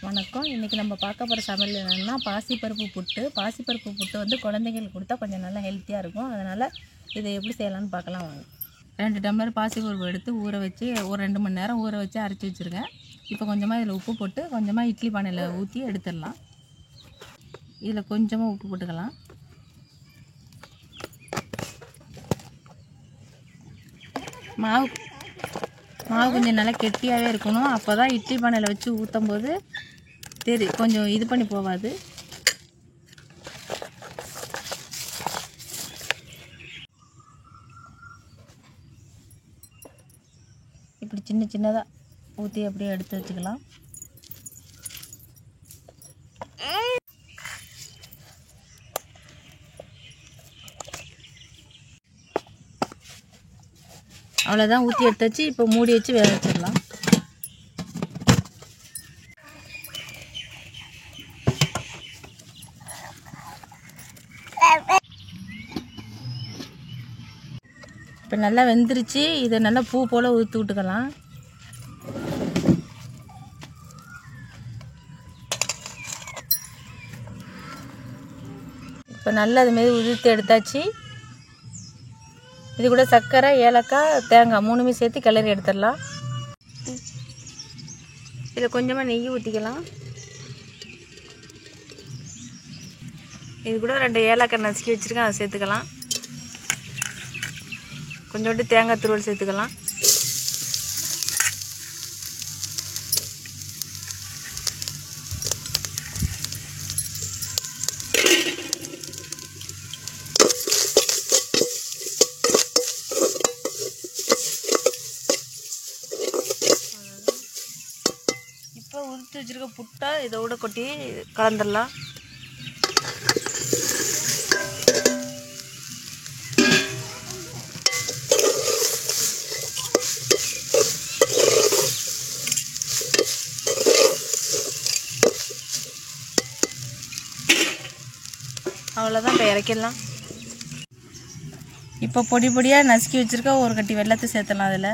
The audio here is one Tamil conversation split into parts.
வணக்கம். இன்றைக்கி நம்ம பார்க்க போகிற சமையல் என்னென்னா பாசிப்பருப்பு புட்டு. பாசிப்பருப்பு புட்டு வந்து குழந்தைங்களுக்கு கொடுத்தா கொஞ்சம் நல்லா ஹெல்த்தியாக இருக்கும். அதனால் இதை எப்படி செய்யலாம்னு பார்க்கலாம் வாங்க. 2 டம்ளர் பாசிப்பருப்பு எடுத்து ஊற வச்சு ஒரு 2 மணி நேரம் ஊற வச்சு அரைச்சி வச்சுருக்கேன். இப்போ கொஞ்சமாக இதில் உப்பு போட்டு கொஞ்சமாக இட்லி பானையில் ஊற்றி எடுத்துடலாம். இதில் கொஞ்சமாக உப்பு போட்டுக்கலாம். மாவு கொஞ்சம் நல்லா கெட்டியாகவே இருக்கணும். அப்போ தான் இட்லி பானையில் வச்சு ஊற்றும் போது கொஞ்சம் இது பண்ணி போகாது. இப்படி சின்ன சின்னதாக ஊற்றி அப்படியே எடுத்து வச்சுக்கலாம். அவ்வளோதான், ஊற்றி எடுத்து வச்சு இப்போ மூடி வச்சு வேக வச்சிடலாம். இப்போ நல்லா வெந்துருச்சு. இதை நல்லா பூ போல் ஊற்றி விட்டுக்கலாம். இப்போ நல்லா அதுமாரி உதிர்த்து எடுத்தாச்சு. இது கூட சர்க்கரை, ஏலக்காய், தேங்காய் 3மே சேர்த்து கிளறி எடுத்துடலாம். இதில் கொஞ்சமாக நெய் ஊற்றிக்கலாம். இது கூட 2 ஏலக்காய் நசுக்கி வச்சுருக்கேன், அதை சேர்த்துக்கலாம். கொஞ்சோண்டு தேங்காய் துருவல் சேர்த்துக்கலாம். இப்போ உதுத்து வச்சுருக்க புட்டை இதோட கொட்டி கலந்துடலாம். அவ்வளோதான், இப்போ இறக்கிடலாம். இப்போ பொடி பொடியாக நசுக்கி வச்சுருக்க ஒரு கட்டி வெல்லத்தை சேர்த்துடலாம். அதில்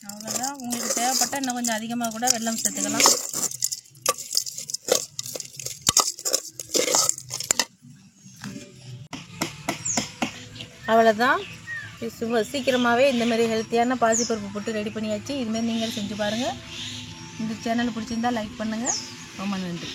அவ்வளோதான். உங்களுக்கு தேவைப்பட்டால் இன்னும் கொஞ்சம் அதிகமாக கூட வெல்லம் சேர்த்துக்கலாம். அவ்வளோதான். சீக்கிரமாகவே இந்தமாரி ஹெல்த்தியான பாசிப்பருப்பு போட்டு ரெடி பண்ணியாச்சு. இதுமாரி நீங்கள் செஞ்சு பாருங்கள். இந்த சேனல் பிடிச்சிருந்தால் லைக் பண்ணுங்கள். ரொம்ப நன்றி.